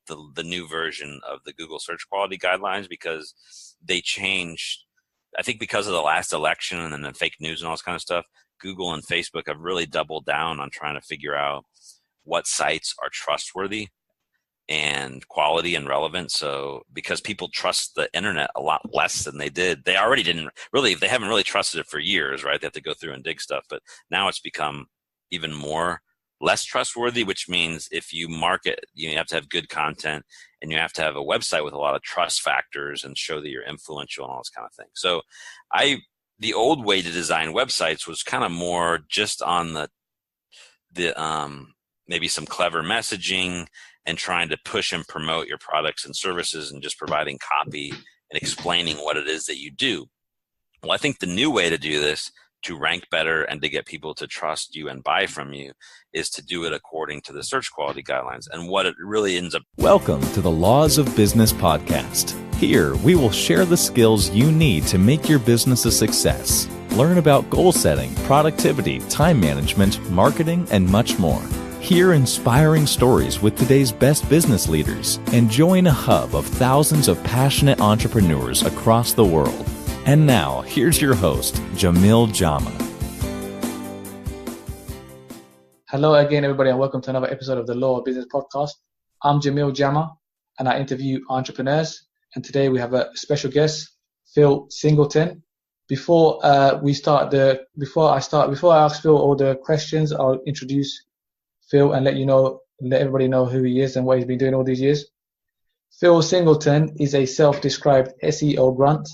the new version of the Google search quality guidelines, because they changed, I think because of the last election and then the fake news and all this kind of stuff. Google and Facebook have really doubled down on trying to figure out what sites are trustworthy and quality and relevant. So because people trust the internet a lot less than they did, they already didn't really, they haven't really trusted it for years, right? They have to go through and dig stuff, but now it's become even more less trustworthy, which means if you market, you have to have good content and you have to have a website with a lot of trust factors and show that you're influential and all this kind of thing. So the old way to design websites was kind of more just on the maybe some clever messaging and trying to push and promote your products and services and just providing copy and explaining what it is that you do. Well, I think the new way to do this, to rank better and to get people to trust you and buy from you, is to do it according to the search quality guidelines. And what it really ends up. Welcome to the Laws of Business podcast. Here, we will share the skills you need to make your business a success. Learn about goal setting, productivity, time management, marketing, and much more. Hear inspiring stories with today's best business leaders and join a hub of thousands of passionate entrepreneurs across the world. And now, here's your host, Jamil Jama. Hello again, everybody, and welcome to another episode of the Law of Business podcast. I'm Jamil Jama, and I interview entrepreneurs. And today we have a special guest, Phil Singleton. Before I ask Phil all the questions, I'll introduce Phil and let everybody know who he is and what he's been doing all these years. Phil Singleton is a self-described SEO grunt,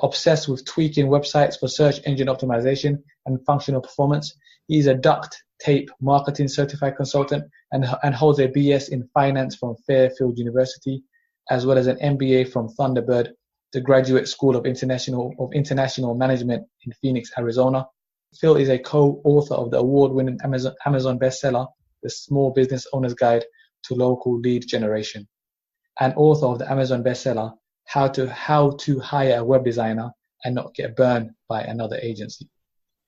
obsessed with tweaking websites for search engine optimization and functional performance. He's a Duct Tape Marketing certified consultant and holds a BS in finance from Fairfield University, as well as an MBA from Thunderbird, the Graduate School of International Management in Phoenix, Arizona. Phil is a co-author of the award-winning Amazon bestseller, The Small Business Owner's Guide to Local Lead Generation, and author of the Amazon bestseller, How to Hire a Web Designer and Not Get Burned by Another Agency.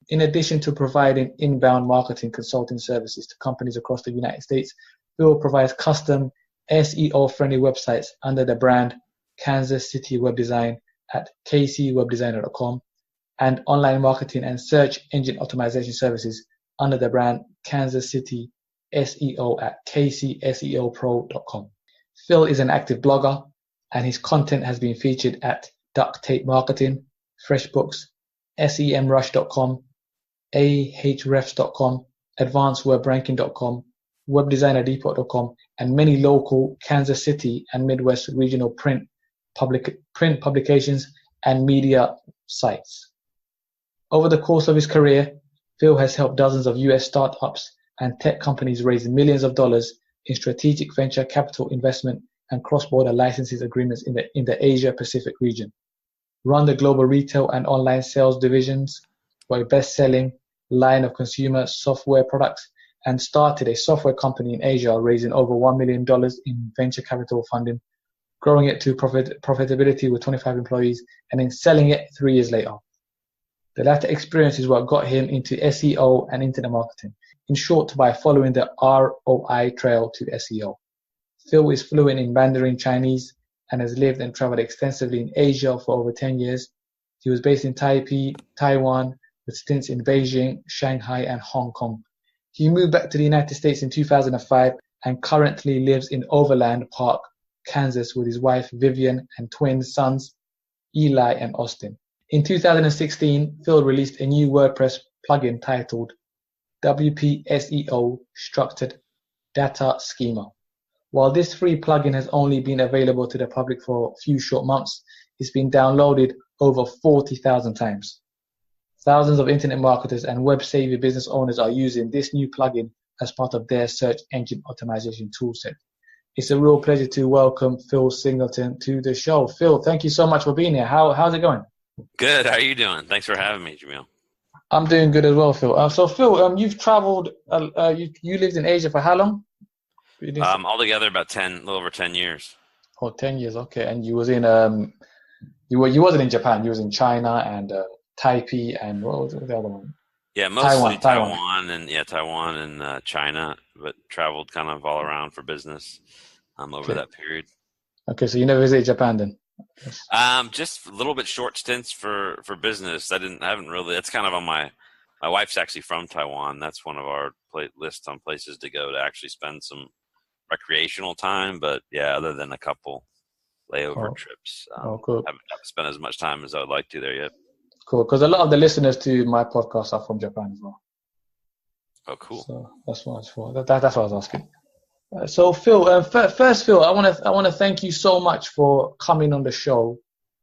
In addition to providing inbound marketing consulting services to companies across the United States, Phil provides custom SEO-friendly websites under the brand Kansas City Web Design at kcwebdesigner.com and online marketing and search engine optimization services under the brand Kansas City SEO at kcseopro.com. Phil is an active blogger, and his content has been featured at Duct Tape Marketing, Freshbooks, semrush.com, ahrefs.com, advancedwebranking.com, webdesignerdepot.com, and many local Kansas City and Midwest regional print publications and media sites. Over the course of his career, Phil has helped dozens of US startups and tech companies raise millions of dollars in strategic venture capital investment and cross-border licenses agreements in the Asia-Pacific region, run the global retail and online sales divisions for a best-selling line of consumer software products, and started a software company in Asia, raising over $1 million in venture capital funding, growing it to profitability with 25 employees, and then selling it 3 years later. The latter experience is what got him into SEO and internet marketing, in short, by following the ROI trail to SEO. Phil is fluent in Mandarin Chinese and has lived and traveled extensively in Asia for over 10 years. He was based in Taipei, Taiwan, with stints in Beijing, Shanghai, and Hong Kong. He moved back to the United States in 2005 and currently lives in Overland Park, Kansas, with his wife Vivian and twin sons, Eli and Austin. In 2016, Phil released a new WordPress plugin titled WPSEO Structured Data Schema. While this free plugin has only been available to the public for a few short months, it's been downloaded over 40,000 times. Thousands of internet marketers and web-savvy business owners are using this new plugin as part of their search engine optimization toolset. It's a real pleasure to welcome Phil Singleton to the show. Phil, thank you so much for being here. How's it going? Good. How are you doing? Thanks for having me, Jamil. I'm doing good as well, Phil. So Phil, you've traveled, you lived in Asia for how long? Altogether about a little over 10 years. Oh, 10 years. Okay. And you was in, you wasn't in Japan. You was in China and Taipei and what was the other one? Yeah, mostly Taiwan and China, but traveled kind of all around for business. over that period. Okay, so you never visited Japan then? Yes. Just a little bit short stints for business. I haven't really. That's kind of on my wife's actually from Taiwan. That's one of our lists on places to go to actually spend some recreational time. But yeah, other than a couple layover trips, Cool. haven't spent as much time as I would like to there yet. Cool, because a lot of the listeners to my podcast are from Japan as well. Oh, cool. So that's what that's what I was asking. So Phil, first, Phil, I want to thank you so much for coming on the show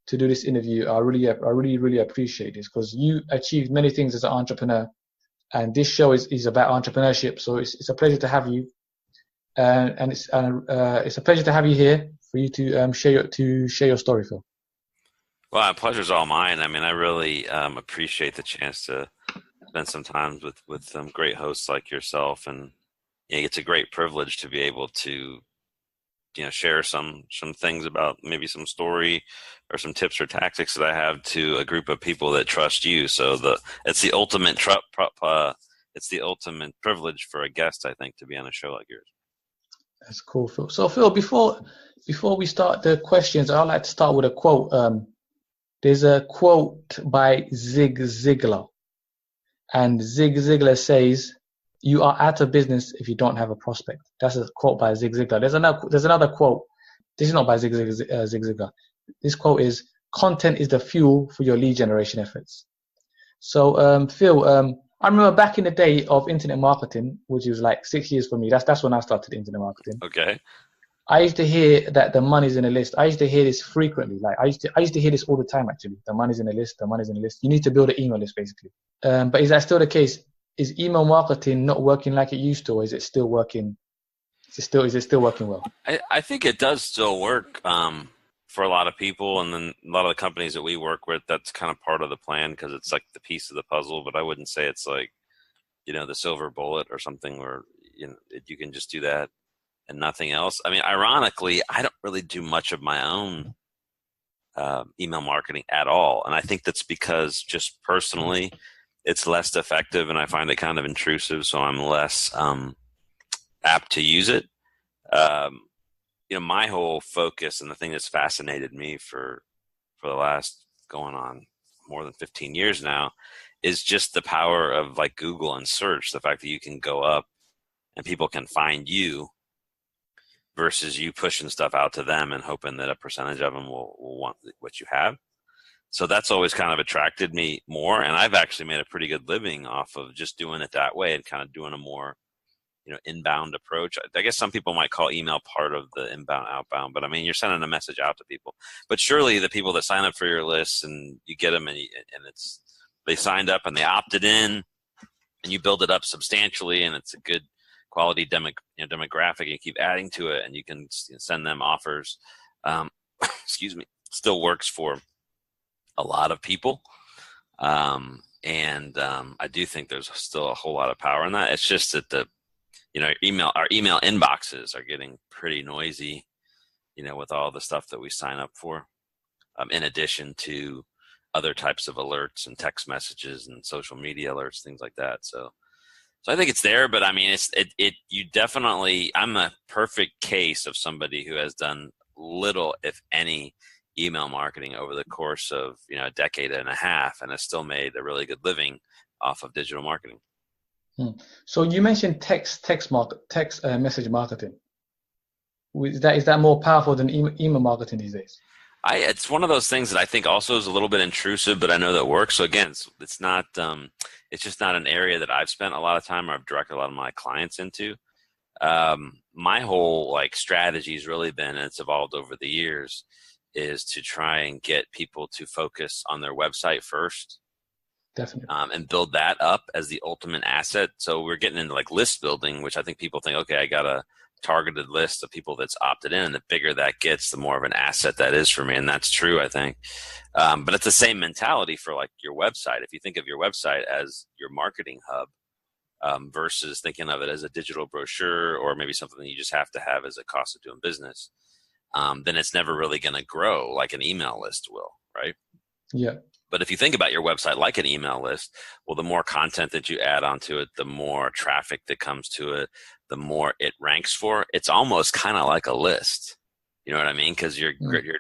to do this interview. I really appreciate this because you achieved many things as an entrepreneur, and this show is about entrepreneurship. So it's a pleasure to have you, and it's a pleasure to have you here for you to share your story, Phil. Well, my pleasure's all mine. I mean, I really appreciate the chance to spend some time with some great hosts like yourself, and it's a great privilege to be able to, share some things about maybe some story or some tips or tactics that I have to a group of people that trust you. So it's the ultimate privilege for a guest, I think, to be on a show like yours. That's cool, Phil. So Phil, before we start the questions, I'd like to start with a quote. There's a quote by Zig Ziglar, and Zig Ziglar says, "You are out of business if you don't have a prospect." That's a quote by Zig Ziglar. There's another quote. This is not by Zig Ziglar. This quote is, "Content is the fuel for your lead generation efforts." So, Phil, I remember back in the day of internet marketing, which was like 6 years for me. That's when I started internet marketing. Okay. I used to hear that the money's in the list. I used to hear this frequently. Like I used to hear this all the time. Actually, the money's in the list. The money's in the list. You need to build an email list, basically. But is that still the case? Is email marketing not working like it used to, or is it still working? Is it still working well? I think it does still work for a lot of people, and then a lot of the companies that we work with. That's kind of part of the plan because it's like the piece of the puzzle. But I wouldn't say it's like, the silver bullet or something where you can just do that and nothing else. I mean, ironically, I don't really do much of my own email marketing at all, and I think that's because just personally, it's less effective, and I find it kind of intrusive, so I'm less apt to use it. My whole focus and the thing that's fascinated me for the last going on more than 15 years now is just the power of like Google and search. The fact that you can go up and people can find you versus you pushing stuff out to them and hoping that a percentage of them will want what you have. So that's always kind of attracted me more. And I've actually made a pretty good living off of just doing it that way and kind of doing a more, inbound approach. I guess some people might call email part of the inbound, outbound, but I mean, you're sending a message out to people. But surely the people that sign up for your list and you get them and they signed up and they opted in and you build it up substantially and it's a good quality demographic, and you keep adding to it and you can send them offers. Excuse me, still works for a lot of people. I do think there's still a whole lot of power in that. It's just that our email inboxes are getting pretty noisy, with all the stuff that we sign up for, in addition to other types of alerts and text messages and social media alerts, things like that. So I think it's there, but I mean, I'm a perfect case of somebody who has done little, if any, email marketing over the course of, a decade and a half, and has still made a really good living off of digital marketing. So you mentioned text message marketing. Is that more powerful than email marketing these days? It's one of those things that I think also is a little bit intrusive, but I know that works. So again, it's not, it's just not an area that I've spent a lot of time or I've directed a lot of my clients into. My whole strategy has really been, and it's evolved over the years, is to try and get people to focus on their website first. Definitely. And build that up as the ultimate asset. So we're getting into list building, which I think people think, okay, I got a targeted list of people that's opted in, and the bigger that gets, the more of an asset that is for me. And that's true, I think. But it's the same mentality for your website. If you think of your website as your marketing hub, versus thinking of it as a digital brochure or maybe something that you just have to have as a cost of doing business, then it's never really going to grow like an email list will, right? Yeah. But if you think about your website like an email list, well, the more content that you add onto it, the more traffic that comes to it, the more it ranks for. It's almost kind of like a list. You know what I mean? Because you're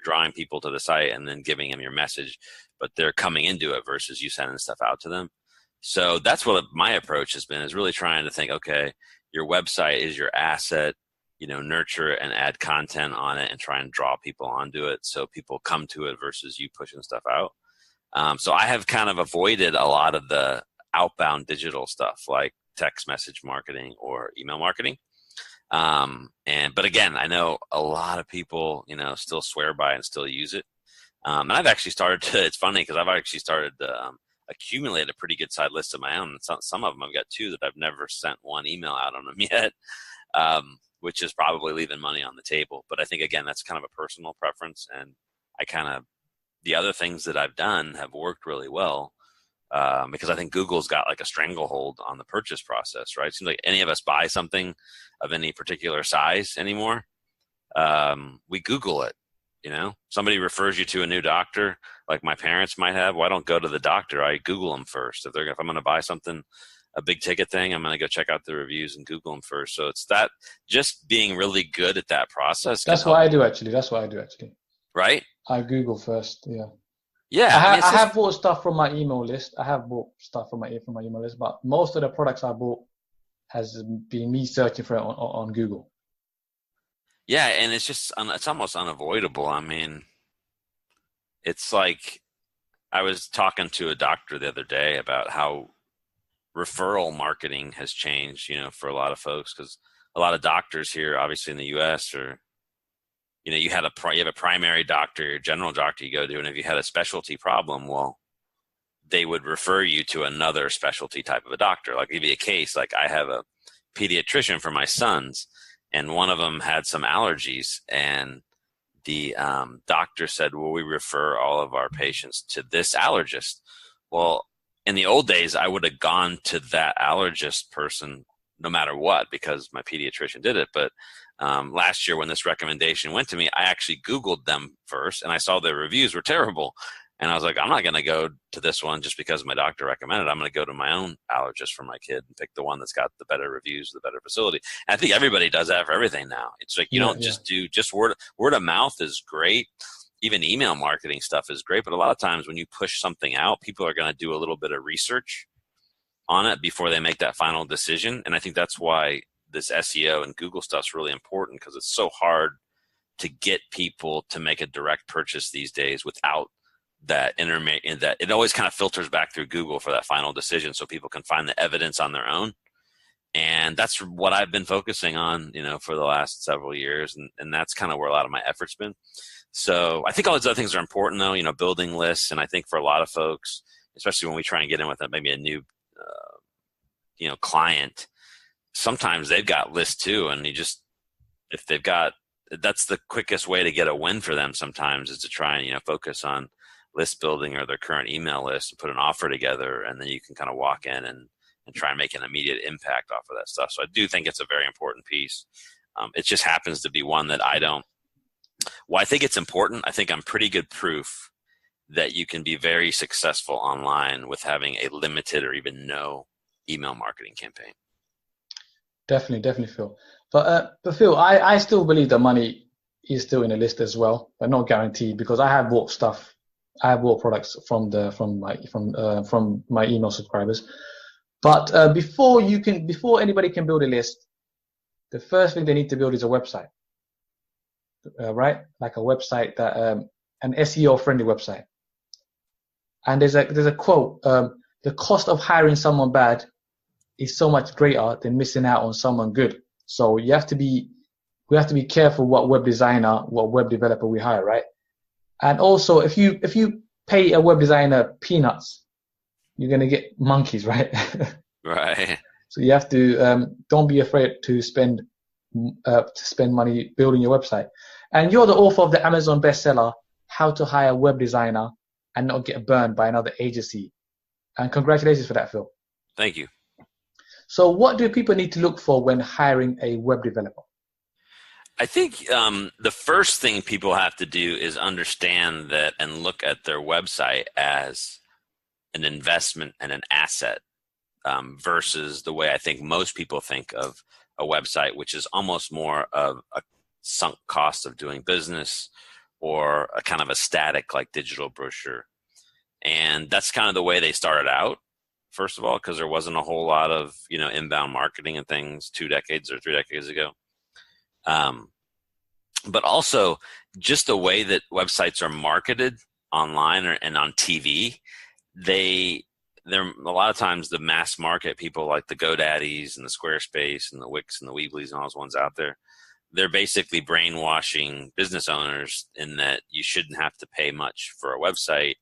drawing people to the site and then giving them your message, but they're coming into it versus you sending stuff out to them. So that's what my approach has been, is really trying to think, okay, your website is your asset, nurture and add content on it and try and draw people onto it so people come to it versus you pushing stuff out. So I have kind of avoided a lot of the outbound digital stuff like text message marketing or email marketing. But again, I know a lot of people, still swear by and still use it. And I've actually started to, it's funny because I've actually started to accumulate a pretty good side list of my own. Some of them I've got 2 that I've never sent one email out on them yet, which is probably leaving money on the table. But I think, again, that's kind of a personal preference. And the other things that I've done have worked really well. Because I think Google's got like a stranglehold on the purchase process, right? It seems like any of us buy something of any particular size anymore. We Google it, somebody refers you to a new doctor, like my parents might have. Well, I don't go to the doctor. I Google them first. If I'm going to buy something, a big ticket thing, I'm going to go check out the reviews and Google them first. So it's that, just being really good at that process. That's what I do actually. Right? I Google first. Yeah. Yeah, I have bought stuff from my email list. Email list, but most of the products I bought has been me searching for it on Google. Yeah, and it's almost unavoidable. I mean, it's like, I was talking to a doctor the other day about how referral marketing has changed, for a lot of folks, because a lot of doctors here, obviously in the U.S., are, you have a primary doctor, your general doctor you go to, and if you had a specialty problem, well, they would refer you to another specialty type of a doctor. Like, give you a case, like I have a pediatrician for my sons, and one of them had some allergies, and the doctor said, well, we refer all of our patients to this allergist. Well, in the old days, I would have gone to that allergist person no matter what, because my pediatrician did it. But last year when this recommendation went to me, I actually Googled them first, and I saw their reviews were terrible. And I was like, I'm not going to go to this one just because my doctor recommended it. I'm going to go to my own allergist for my kid and pick the one that's got the better reviews, the better facility. And I think everybody does that for everything now. It's like, you don't just do word of mouth is great. Even email marketing stuff is great. But a lot of times when you push something out, people are going to do a little bit of research on it before they make that final decision. And I think that's why this SEO and Google stuff is really important, because it's so hard to get people to make a direct purchase these days without that that it always kind of filters back through Google for that final decision, so people can find the evidence on their own. And that's what I've been focusing on, for the last several years. And that's kind of where a lot of my effort's been. So I think all these other things are important though, building lists. And I think for a lot of folks, especially when we try and get in with maybe a new, client, sometimes they've got lists too. And if they've got, that's the quickest way to get a win for them sometimes, is to try and, focus on list building or their current email list and put an offer together. And then you can kind of walk in and try and make an immediate impact off of that stuff. So I do think it's a very important piece. It just happens to be one that I think it's important. I think I'm pretty good proof that you can be very successful online with having a limited or even no email marketing campaign. Definitely, Phil. But Phil, I still believe that money is still in the list as well, but not guaranteed, because I have bought stuff. I have bought products from my email subscribers. But before anybody can build a list, the first thing they need to build is a website, right? Like a website that an SEO friendly website. And there's a quote: the cost of hiring someone bad is so much greater than missing out on someone good. So we have to be careful what web designer, what web developer we hire, right? And also, if you pay a web designer peanuts, you're gonna get monkeys, right? Right. So you have to don't be afraid to spend money building your website. And you're the author of the Amazon bestseller, How to Hire a Web Designer and Not Get Burned by Another Agency. And congratulations for that, Phil. Thank you. So what do people need to look for when hiring a web developer? I think the first thing people have to do is understand that and look at their website as an investment and an asset, versus the way I think most people think of a website, which is almost more of a sunk cost of doing business, or a kind of a static like digital brochure. And that's kind of the way they started out, first of all, because there wasn't a whole lot of, inbound marketing and things 2 decades or 3 decades ago. But also just the way that websites are marketed online and on TV, they're a lot of times the mass market people like the GoDaddies and the Squarespace and the Wix and the Weebly's and all those ones out there, they're basically brainwashing business owners in that you shouldn't have to pay much for a website.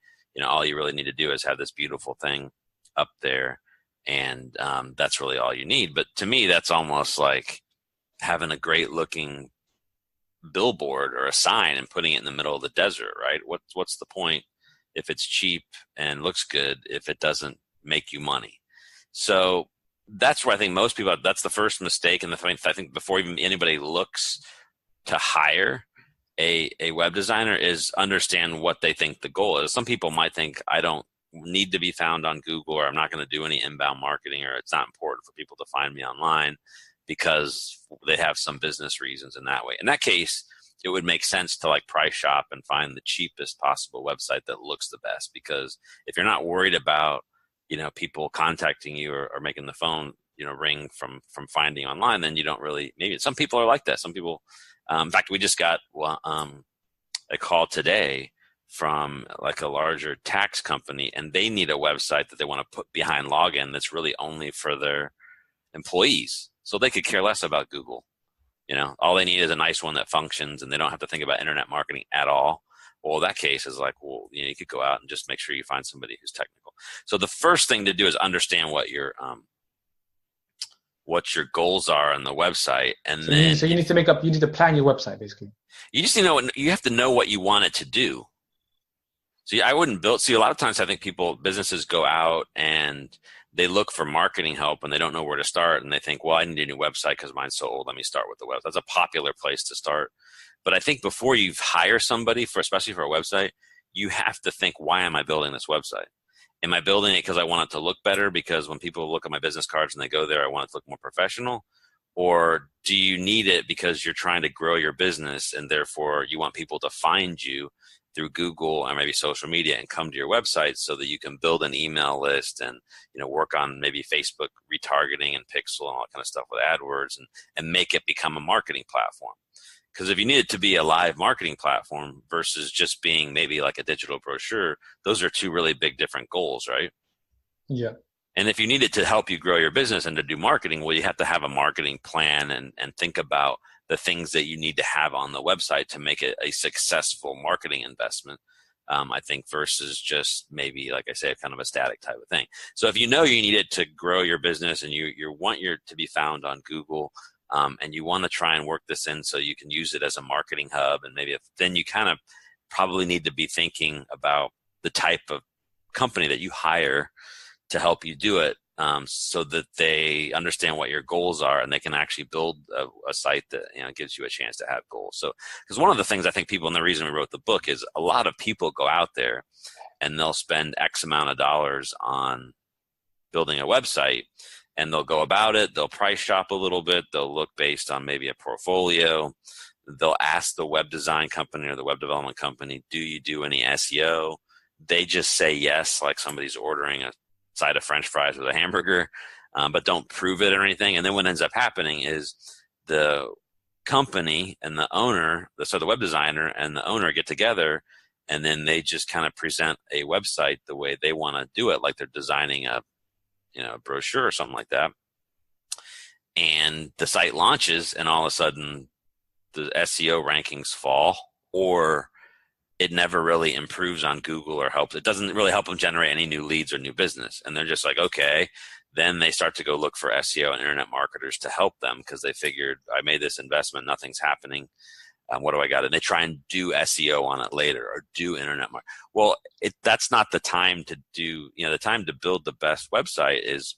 All you really need to do is have this beautiful thing up there, and that's really all you need. But to me, that's almost like having a great looking billboard or a sign and putting it in the middle of the desert, right? What's the point if it's cheap and looks good if it doesn't make you money? So that's where I think most people, that's the first mistake. And I think before even anybody looks to hire a web designer, is understand what they think the goal is. Some people might think, I don't need to be found on Google, or I'm not going to do any inbound marketing, or it's not important for people to find me online because they have some business reasons in that way. In that case, it would make sense to like price shop and find the cheapest possible website that looks the best. Because if you're not worried about, people contacting you or making the phone, ring from finding online, then you don't really, maybe some people are like that. Some people, in fact, we just got a call today from like a larger tax company, and they need a website that they want to put behind login that's really only for their employees. So they could care less about Google. All they need is a nice one that functions, and they don't have to think about internet marketing at all. Well, that case is like, you could go out and just make sure you find somebody who's technical. So the first thing to do is understand what your goals are on the website, and then you need to plan your website basically. You just you have to know what you want it to do. So I wouldn't build. See, a lot of times I think businesses go out and they look for marketing help and they don't know where to start, and they think, well, I need a new website because mine's so old. Let me start with the website. That's a popular place to start. But I think before you hire somebody especially for a website, you have to think, why am I building this website? Am I building it because I want it to look better? Because when people look at my business cards and they go there, I want it to look more professional? Or do you need it because you're trying to grow your business and therefore you want people to find you through Google or maybe social media and come to your website so that you can build an email list and work on maybe Facebook retargeting and Pixel and all that kind of stuff with AdWords and make it become a marketing platform? Because if you need it to be a live marketing platform versus just being maybe like a digital brochure, those are two really big different goals, right? Yeah. And if you need it to help you grow your business and to do marketing, well, you have to have a marketing plan and think about the things that you need to have on the website to make it a successful marketing investment, I think, versus just maybe, like I say, kind of a static type of thing. So if you need it to grow your business and you want to be found on Google, and you want to try and work this in so you can use it as a marketing hub, and then you kind of probably need to be thinking about the type of company that you hire to help you do it, so that they understand what your goals are and they can actually build a site that gives you a chance to have goals. So, because one of the things I think people, and the reason we wrote the book, is a lot of people go out there and they'll spend X amount of dollars on building a website, and they'll go about it, they'll price shop a little bit, they'll look based on maybe a portfolio, they'll ask the web design company or the web development company, do you do any SEO? They just say yes, like somebody's ordering a side of French fries with a hamburger, but don't prove it or anything. And then what ends up happening is the company and the owner, so the web designer and the owner get together, and then they just kind of present a website the way they want to do it, like they're designing a brochure or something like that. And the site launches, and all of a sudden the SEO rankings fall, or it never really improves on Google or helps. It doesn't really help them generate any new leads or new business. And they're just like, okay. Then they start to go look for SEO and internet marketers to help them because they figured, I made this investment, nothing's happening. What do I got? And they try and do SEO on it later, or do internet marketing. Well, that's not the time to do, the time to build the best website is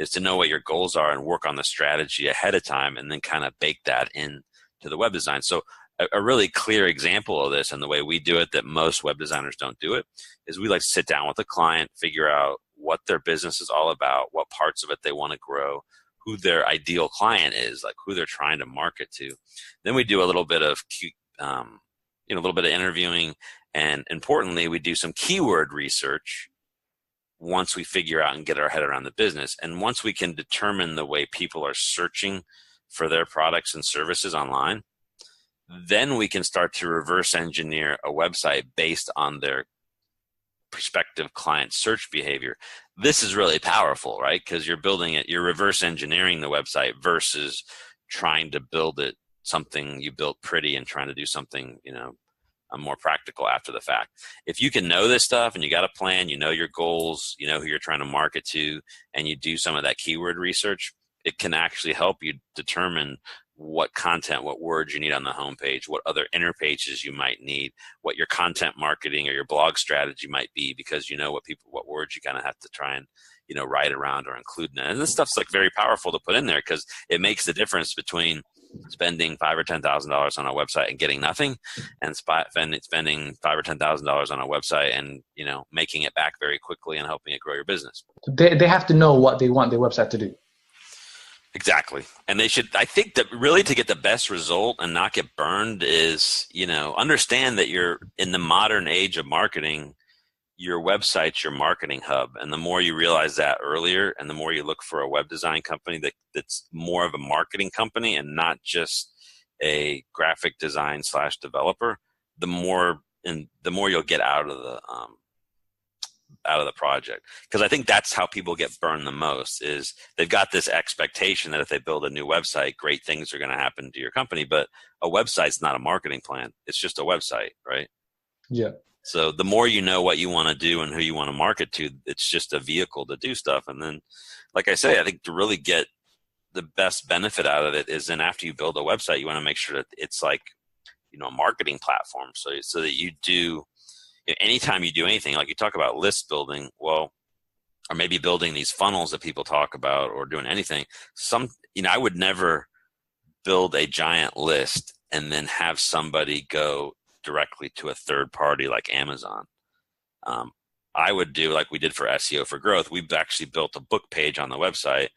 to know what your goals are and work on the strategy ahead of time, and then kind of bake that in to the web design. So a really clear example of this, and the way we do it that most web designers don't do it, is we like to sit down with a client, figure out what their business is all about, what parts of it they want to grow, who their ideal client is, like who they're trying to market to. Then we do a little bit of, a little bit of interviewing, and importantly, we do some keyword research once we figure out and get our head around the business. And once we can determine the way people are searching for their products and services online, then we can start to reverse engineer a website based on their prospective client search behavior. This is really powerful, right? Because you're building it, you're reverse engineering the website versus trying to build it something you built pretty and trying to do something, more practical after the fact. If you can know this stuff and you got a plan, you know your goals, you know who you're trying to market to, and you do some of that keyword research, it can actually help you determine what content, what words you need on the homepage, what other inner pages you might need, what your content marketing or your blog strategy might be, because you know what words you kind of have to try and, write around or include in it. And this stuff's like very powerful to put in there because it makes the difference between spending $5,000 or $10,000 on a website and getting nothing, and spending $5,000 or $10,000 on a website and making it back very quickly and helping it grow your business. They have to know what they want their website to do. Exactly. And I think that really to get the best result and not get burned is, understand that you're in the modern age of marketing, your website's your marketing hub. And the more you realize that earlier, and the more you look for a web design company that's more of a marketing company and not just a graphic design / developer, the more you'll get out of the project. Because I think that's how people get burned the most, is they've got this expectation that if they build a new website, great things are going to happen to your company. But a website's not a marketing plan. It's just a website, right? Yeah. So the more you know what you want to do and who you want to market to, it's just a vehicle to do stuff. And then, like I say, I think to really get the best benefit out of it is then after you build a website, you want to make sure that it's like, a marketing platform. So that you do, anytime you do anything, like you talk about list building, or maybe building these funnels that people talk about, or doing anything, I would never build a giant list and then have somebody go directly to a third party like Amazon. I would do like we did for SEO for Growth. We've actually built a book page on the website.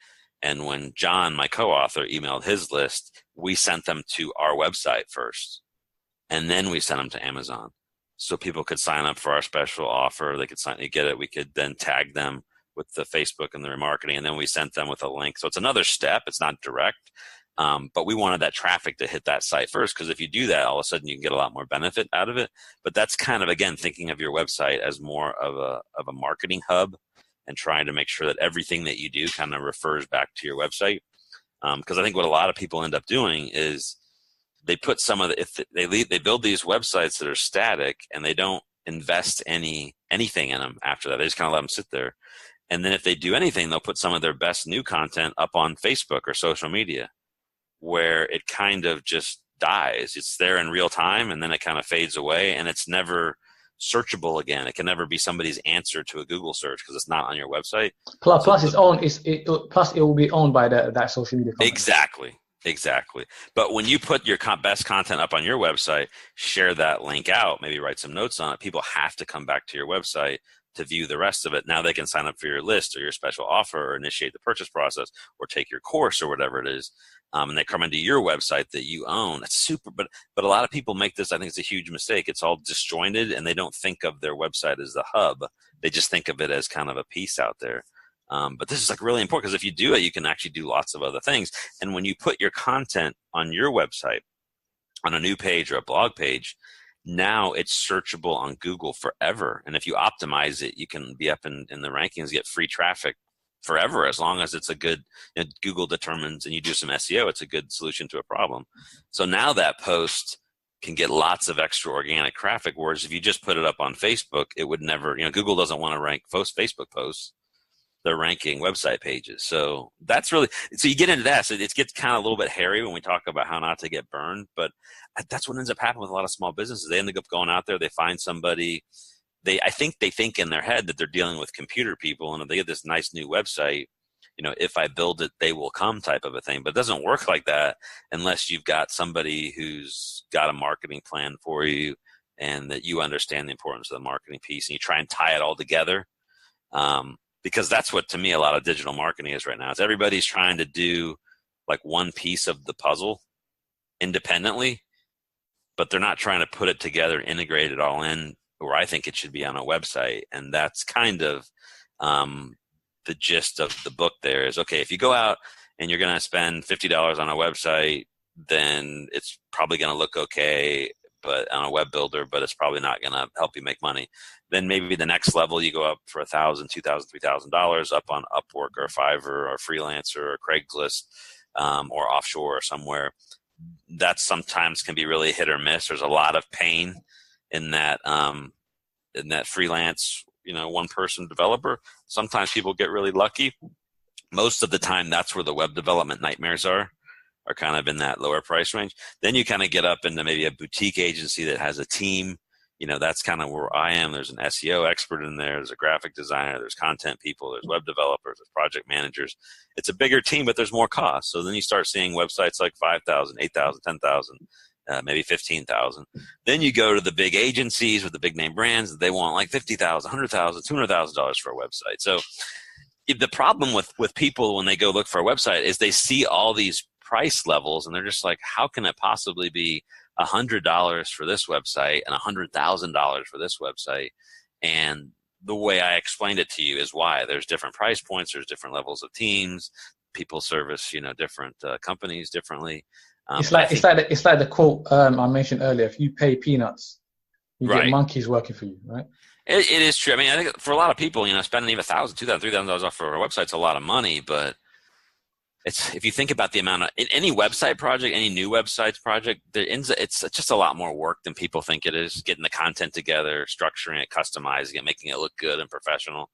And when John, my co-author, emailed his list, we sent them to our website first. And then we sent them to Amazon. So people could sign up for our special offer. They could get it. We could then tag them with the Facebook and the remarketing. And then we sent them with a link. So it's another step. It's not direct. But we wanted that traffic to hit that site first, because if you do that, all of a sudden you can get a lot more benefit out of it. But that's kind of, again, thinking of your website as more of a marketing hub, and trying to make sure that everything that you do kind of refers back to your website. Because I think what a lot of people end up doing is they put they build these websites that are static, and they don't invest anything in them after that. They just kind of let them sit there. And then if they do anything, they'll put some of their best new content up on Facebook or social media, where it kind of just dies. It's there in real time, and then it kind of fades away, and it's never searchable again. It can never be somebody's answer to a Google search because it's not on your website. Plus it will be owned by that social media company. Exactly. But when you put your best content up on your website, share that link out, maybe write some notes on it, people have to come back to your website to view the rest of it. Now they can sign up for your list or your special offer, or initiate the purchase process, or take your course, or whatever it is. And they come into your website that you own. That's super. But a lot of people make this, I think it's a huge mistake. It's all disjointed, and they don't think of their website as the hub. They just think of it as kind of a piece out there. But this is like really important, because if you do it, you can actually do lots of other things. And when you put your content on your website, on a new page or a blog page, now it's searchable on Google forever. And if you optimize it, you can be up in the rankings, get free traffic forever, as long as it's a good, Google determines, and you do some SEO, it's a good solution to a problem. So now that post can get lots of extra organic traffic, whereas if you just put it up on Facebook, it would never, Google doesn't want to rank Facebook posts. They're ranking website pages. So that's really, so you get into that. So it gets kind of a little bit hairy when we talk about how not to get burned, but that's what ends up happening with a lot of small businesses. They end up going out there, they find somebody, I think they think in their head that they're dealing with computer people, and if they get this nice new website, if I build it, they will come type of a thing. But it doesn't work like that unless you've got somebody who's got a marketing plan for you, and that you understand the importance of the marketing piece, and you try and tie it all together. because that's what, to me, a lot of digital marketing is right now. Is everybody's trying to do like one piece of the puzzle independently, but they're not trying to put it together, integrate it all in where I think it should be on a website. And that's kind of the gist of the book there is, okay, if you go out and you're going to spend $50 on a website, then it's probably going to look okay, but on a web builder, but it's probably not going to help you make money. Then maybe the next level, you go up for $1,000, $2,000, $3,000 up on Upwork or Fiverr or Freelancer or Craigslist or offshore or somewhere. That sometimes can be really hit or miss. There's a lot of pain in that freelance, one person developer. Sometimes people get really lucky. Most of the time, that's where the web development nightmares are kind of in that lower price range. Then you kind of get up into maybe a boutique agency that has a team. That's kind of where I am. There's an SEO expert in there. There's a graphic designer. There's content people. There's web developers. There's project managers. It's a bigger team, but there's more cost. So then you start seeing websites like 5,000, 8,000, 10,000, maybe 15,000. Then you go to the big agencies with the big name brands. They want like $50,000, $100,000, $200,000 for a website. So the problem with people when they go look for a website is they see all these price levels and they're just like, how can it possibly be $100 for this website and $100,000 for this website? And the way I explained it to you is why there's different price points, there's different levels of teams, people service different companies differently. It's like the quote I mentioned earlier: if you pay peanuts, you get monkeys working for you, right? It is true. I mean, I think for a lot of people, spending even $1,000, $2,000, $3,000 off for a website's a lot of money, but if you think about the amount of any website project, any new websites project, it's just a lot more work than people think it is. Getting the content together, structuring it, customizing it, making it look good and professional.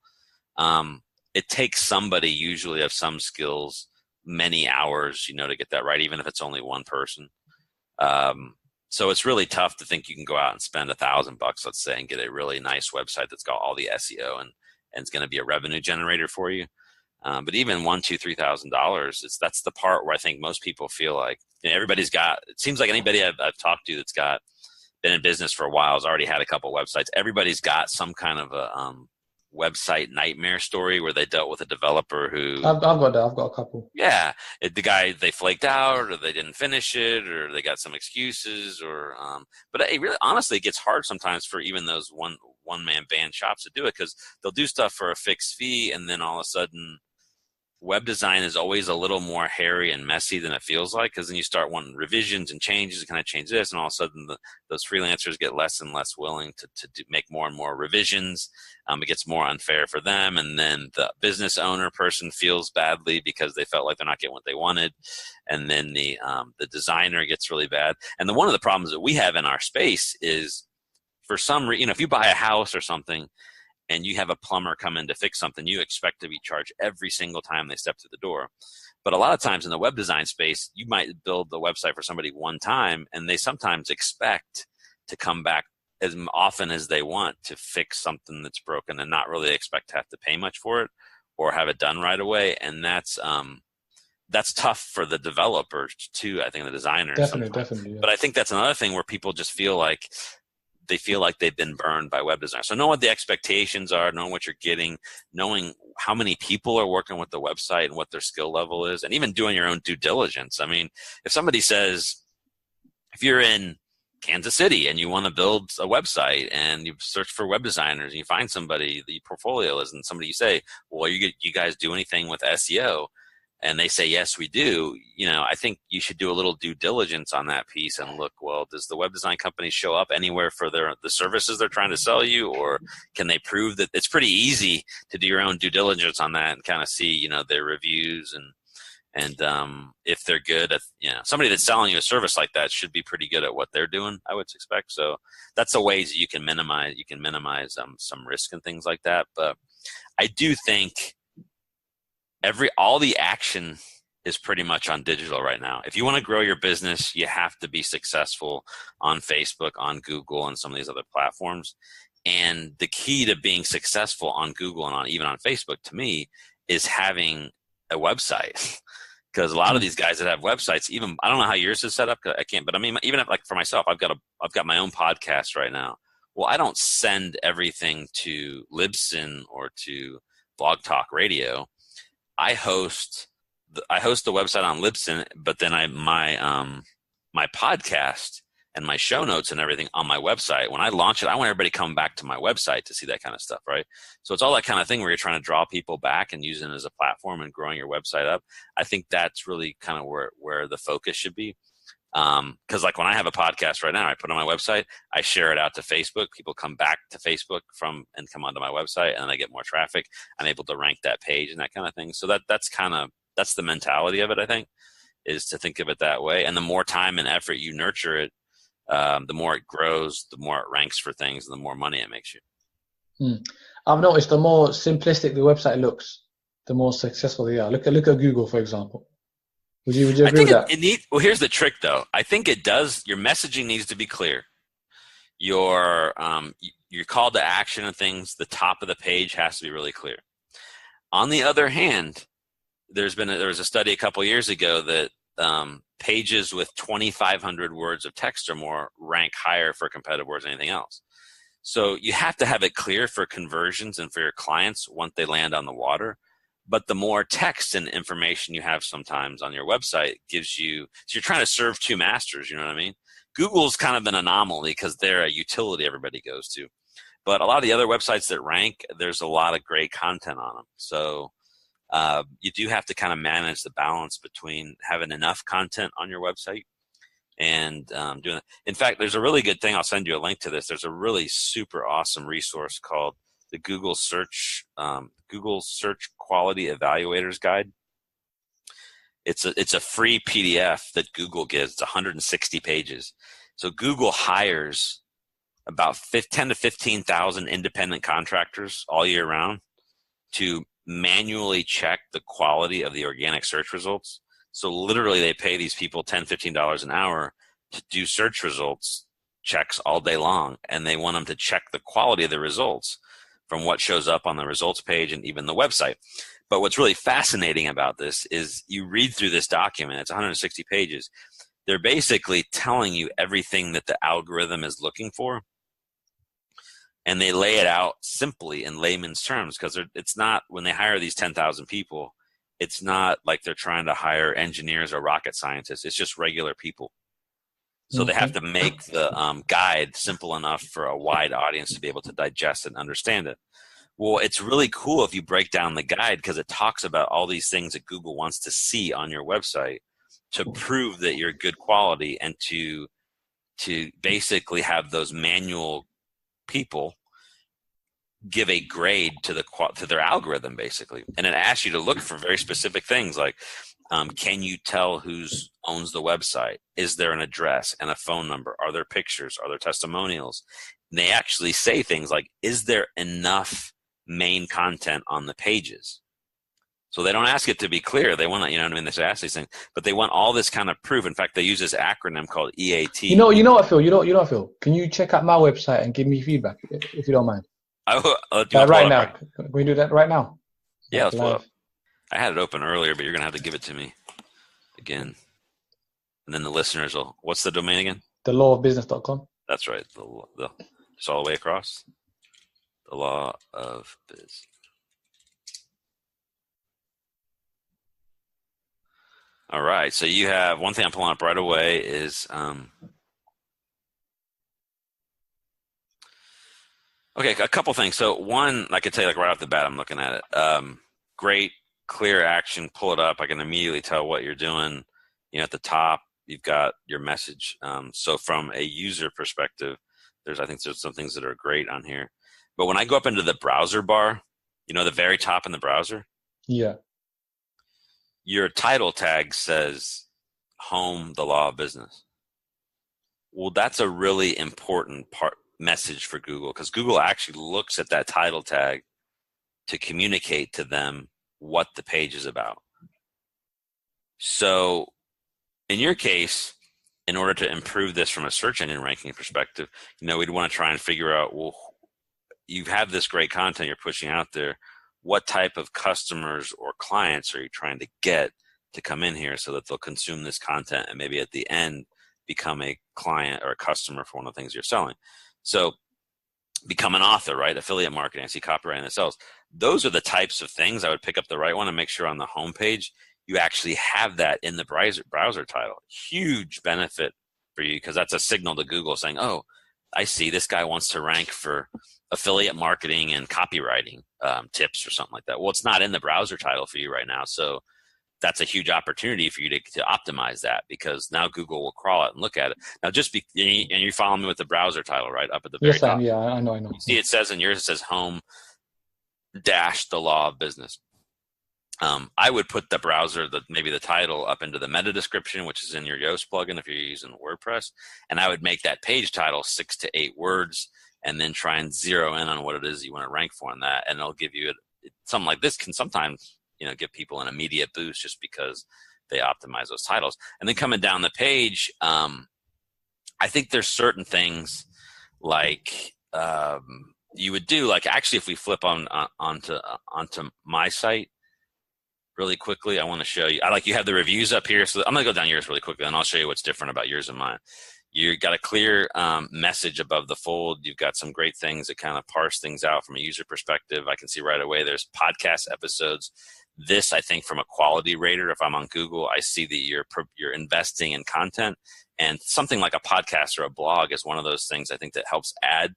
It takes somebody usually of some skills, many hours, to get that right, even if it's only one person. So it's really tough to think you can go out and spend $1,000, let's say, and get a really nice website that's got all the SEO and it's going to be a revenue generator for you. But even $1,000, $2,000, $3,000, that's the part where I think most people feel like everybody's got. It seems like anybody I've talked to that's been in business for a while has already had a couple websites. Everybody's got some kind of a website nightmare story where they dealt with a developer who I've got a couple. Yeah, the guy, they flaked out or they didn't finish it or they got some excuses or but it really honestly gets hard sometimes for even those one man band shops to do it because they'll do stuff for a fixed fee and then all of a sudden web design is always a little more hairy and messy than it feels like because then you start wanting revisions and changes, kind of change this, and all of a sudden those freelancers get less and less willing to make more and more revisions. It gets more unfair for them, and then the business owner person feels badly because they felt like they're not getting what they wanted, and then the designer gets really bad. And one of the problems that we have in our space is for some reason, if you buy a house or something, and you have a plumber come in to fix something, you expect to be charged every single time they step through the door. But a lot of times in the web design space, you might build the website for somebody one time, and they sometimes expect to come back as often as they want to fix something that's broken and not really expect to have to pay much for it or have it done right away. And that's tough for the developers too, I think, the designers. Definitely. Yeah. But I think that's another thing where people just feel like they've been burned by web design. So knowing what the expectations are, knowing what you're getting, knowing how many people are working with the website and what their skill level is, and even doing your own due diligence. I mean, if somebody says, if you're in Kansas City and you want to build a website and you search for web designers and you find somebody, the portfolio is, and somebody you say, well, you guys do anything with SEO? And they say, yes, we do. I think you should do a little due diligence on that piece and look, well, does the web design company show up anywhere for the services they're trying to sell you? Or can they prove that it's pretty easy to do your own due diligence on that and kind of see, their reviews and if they're good at, somebody that's selling you a service like that should be pretty good at what they're doing, I would expect. So that's the ways that you can minimize some risk and things like that. But I do think all the action is pretty much on digital right now. If you want to grow your business, you have to be successful on Facebook, on Google, and some of these other platforms. And the key to being successful on Google and even on Facebook, to me, is having a website. Because a lot of these guys that have websites, even I don't know how yours is set up. I can't, but I mean, even like for myself, I've got my own podcast right now. Well, I don't send everything to Libsyn or to Blog Talk Radio, I host the website on Libsyn, but then my podcast and my show notes and everything on my website. When I launch it, I want everybody to come back to my website to see that kind of stuff, right? So it's all that kind of thing where you're trying to draw people back and using it as a platform and growing your website up. I think that's really kind of where the focus should be. Because like when I have a podcast right now, I put on my website, I share it out to Facebook. People come back to Facebook and come onto my website, and then I get more traffic. I'm able to rank that page and that kind of thing. So that's the mentality of it, I think, is to think of it that way. And the more time and effort you nurture it, the more it grows, the more it ranks for things, and the more money it makes you. I've noticed the more simplistic the website looks, the more successful they are. Look at Google, for example. Would you agree with that? Well, here's the trick, though. I think it does. Your messaging needs to be clear. Your call to action and things, the top of the page has to be really clear. On the other hand, there was a study a couple years ago that pages with 2,500 words of text or more rank higher for competitive words than anything else. So you have to have it clear for conversions and for your clients once they land on the water. But the more text and information you have sometimes on your website gives you, so you're trying to serve two masters, you know what I mean? Google's kind of an anomaly because they're a utility everybody goes to. But a lot of the other websites that rank, there's a lot of great content on them. So you do have to kind of manage the balance between having enough content on your website and doing it. In fact, there's a really good thing. I'll send you a link to this. There's a really super awesome resource called the Google Search Quality Evaluators Guide. It's a free PDF that Google gives. It's 160 pages. So Google hires about 10 to 15,000 independent contractors all year round to manually check the quality of the organic search results. So literally they pay these people $10, $15 an hour to do search results checks all day long. And they want them to check the quality of the results from what shows up on the results page and even the website. But what's really fascinating about this is you read through this document, it's 160 pages. They're basically telling you everything that the algorithm is looking for. And they lay it out simply in layman's terms because it's not, when they hire these 10,000 people, it's not like they're trying to hire engineers or rocket scientists. It's just regular people. So they have to make the guide simple enough for a wide audience to be able to digest and understand it. Well, it's really cool if you break down the guide because it talks about all these things that Google wants to see on your website to prove that you're good quality and to basically have those manual people give a grade to their algorithm, basically. And it asks you to look for very specific things like, can you tell who owns the website? Is there an address and a phone number? Are there pictures? Are there testimonials? And they actually say things like, is there enough main content on the pages? So they don't ask it to be clear. They want to, you know what I mean? They ask these things, but they want all this kind of proof. In fact, they use this acronym called EAT. You know what, Phil? You know what, Phil? Can you check out my website and give me feedback if you don't mind? Right now. Can we do that right now? Yeah, let's pull up. I had it open earlier, but you're going to have to give it to me again. And then the listeners will, what's the domain again? thelawofbusiness.com. That's right. Just all the way across. The Law of Biz. All right. So you have one thing I'm pulling up right away is okay, a couple things. So one, I could tell you like right off the bat, I'm looking at it. Great, clear action. Pull it up. I can immediately tell what you're doing. You know, at the top, you've got your message. So from a user perspective, I think there's some things that are great on here. But when I go up into the browser bar, you know, the very top in the browser. Yeah. Your title tag says home, the law of business. Well, that's a really important message for Google because Google actually looks at that title tag to communicate to them what the page is about. So in your case, in order to improve this from a search engine ranking perspective, you know, we'd want to try and figure out, well, you have this great content you're pushing out there. What type of customers or clients are you trying to get to come in here so that they'll consume this content and maybe at the end become a client or a customer for one of the things you're selling? So become an author, right? Affiliate marketing, I see copywriting that sells. those are the types of things I would pick up the right one and make sure on the homepage you actually have that in the browser title. Huge benefit for you, because that's a signal to Google saying, oh, I see this guy wants to rank for affiliate marketing and copywriting tips or something like that. Well, it's not in the browser title for you right now. So that's a huge opportunity for you to optimize that, because now Google will crawl it and look at it. Now, and you're following me with the browser title, right? Up at the very Yes, top. I am. Yeah, I know. You see, it says in yours, it says home dash the law of business. I would put the browser, maybe the title, up into the meta description, which is in your Yoast plugin if you're using WordPress, and I would make that page title 6 to 8 words, and then try and zero in on what it is you want to rank for on that, and it'll give you something like this can sometimes give people an immediate boost just because they optimize those titles. And then coming down the page, I think there's certain things like you would do, like actually if we flip onto my site really quickly, I want to show you. You have the reviews up here, so I'm going to go down yours really quickly, and I'll show you what's different about yours and mine. You got a clear message above the fold. You've got some great things that kind of parse things out from a user perspective. I can see right away there's podcast episodes. This, I think, from a quality rater, if I'm on Google, I see that you're investing in content, and something like a podcast or a blog is one of those things I think that helps add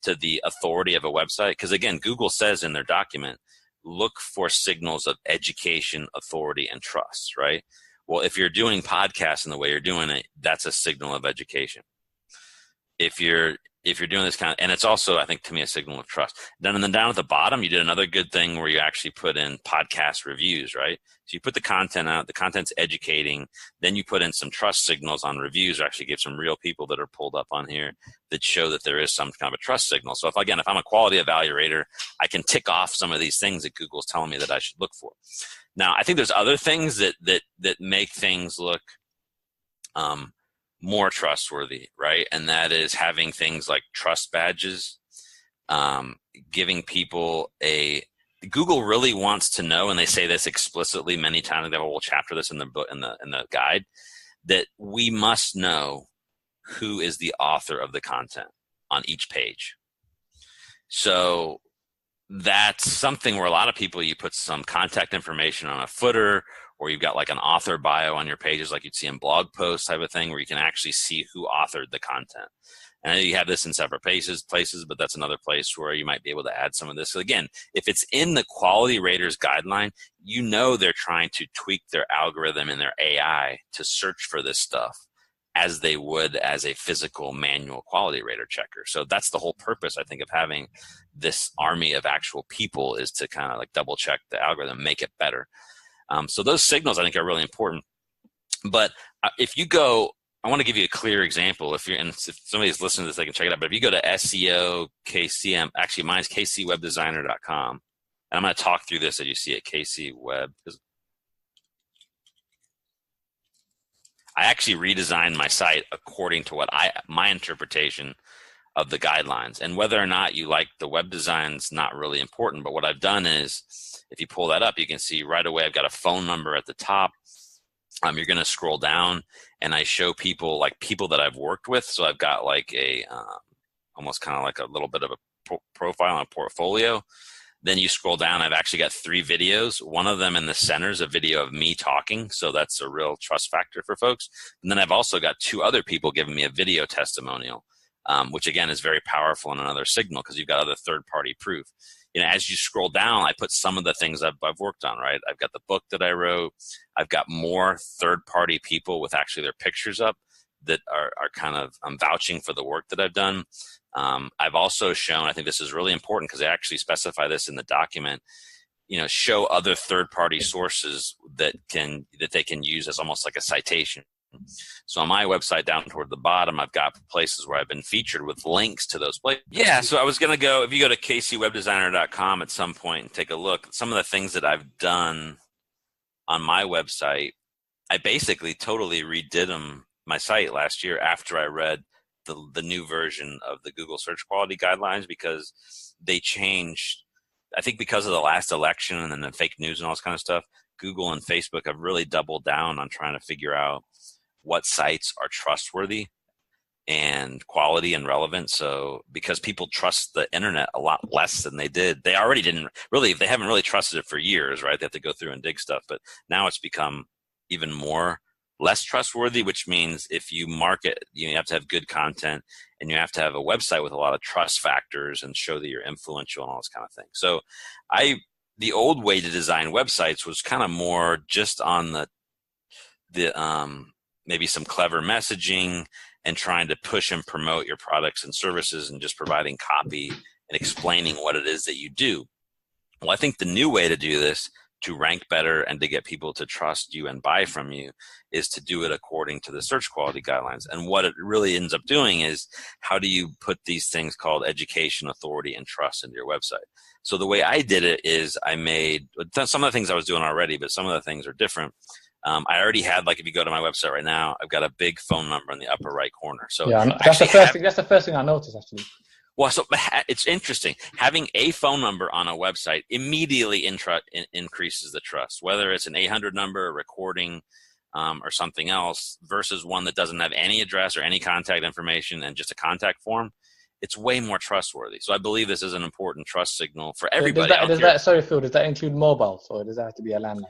to the authority of a website. Because again, Google says in their document, look for signals of education, authority, and trust, right? Well, if you're doing podcasts in the way you're doing it, that's a signal of education. If you're doing this and it's also, I think, to me, a signal of trust. Then down at the bottom, you did another good thing where you actually put in podcast reviews, right? So you put the content out, the content's educating, then you put in some trust signals on reviews, or actually give some real people that are pulled up on here that show that there is some kind of a trust signal. So if I'm a quality evaluator, I can tick off some of these things that Google's telling me that I should look for. Now, I think there's other things that make things look more trustworthy, right? And that is having things like trust badges, giving people Google really wants to know, and they say this explicitly many times. They have a whole chapter of this in the book, in the guide, that we must know who is the author of the content on each page. So that's something where a lot of people, you put some contact information on a footer, or you've got like an author bio on your pages like you'd see in blog posts type of thing, where you can actually see who authored the content. And you have this in separate places, but that's another place where you might be able to add some of this. So again, if it's in the quality raters guideline, they're trying to tweak their algorithm and their AI to search for this stuff as they would as a physical manual quality rater checker. So that's the whole purpose, I think, of having this army of actual people, is to kind of like double check the algorithm, make it better. So those signals, I think, are really important. But if you go, I want to give you a clear example. If somebody's listening to this, they can check it out. But if you go to SEO KCM, actually mine's kcwebdesigner.com, and I'm going to talk through this as you see it, KC Web. I actually redesigned my site according to my interpretation of the guidelines. And whether or not you like the web design is not really important. But what I've done is, if you pull that up, you can see right away I've got a phone number at the top. You're going to scroll down, and I show people that I've worked with. So I've got like almost kind of like a little bit of a profile and a portfolio. Then you scroll down, I've actually got 3 videos. One of them in the center is a video of me talking. So that's a real trust factor for folks. And then I've also got 2 other people giving me a video testimonial, which again is very powerful and another signal, because you've got other third-party proof. As you scroll down, I put some of the things I've worked on, right? I've got the book that I wrote. I've got more third-party people with actually their pictures up that are kind of vouching for the work that I've done. I've also shown, I think this is really important because they actually specify this in the document, show other third-party sources that they can use as almost like a citation. So on my website down toward the bottom, I've got places where I've been featured with links to those places. Yeah, so I was going to go, if you go to kcwebdesigner.com at some point and take a look, some of the things that I've done on my website, I basically totally redid my site last year after I read the new version of the Google search quality guidelines, because they changed, I think because of the last election and then the fake news and all this kind of stuff. Google and Facebook have really doubled down on trying to figure out what sites are trustworthy. and quality and relevance. So because people trust the internet a lot less than they did, they already didn't really, they haven't really trusted it for years, right? They have to go through and dig stuff, but now it's become even more less trustworthy, which means if you market, you have to have good content and you have to have a website with a lot of trust factors and show that you're influential and all this kind of thing. So the old way to design websites was kind of more just on the maybe some clever messaging and trying to push and promote your products and services and just providing copy and explaining what it is that you do. Well, I think the new way to do this, to rank better and to get people to trust you and buy from you, is to do it according to the search quality guidelines. And what it really ends up doing is, how do you put these things called education, authority, and trust into your website? So the way I did it is I made some of the things I was doing already, but some of the things are different. I already had, like, if you go to my website right now, I've got a big phone number in the upper right corner. So yeah, that's the first thing. That's the first thing I noticed, actually. Well, so it's interesting. Having a phone number on a website immediately increases the trust, whether it's an 800 number, a recording, or something else, versus one that doesn't have any address or any contact information and just a contact form. It's way more trustworthy. So I believe this is an important trust signal for everybody. Sorry, Phil, does that include mobile, or does that have to be a landline?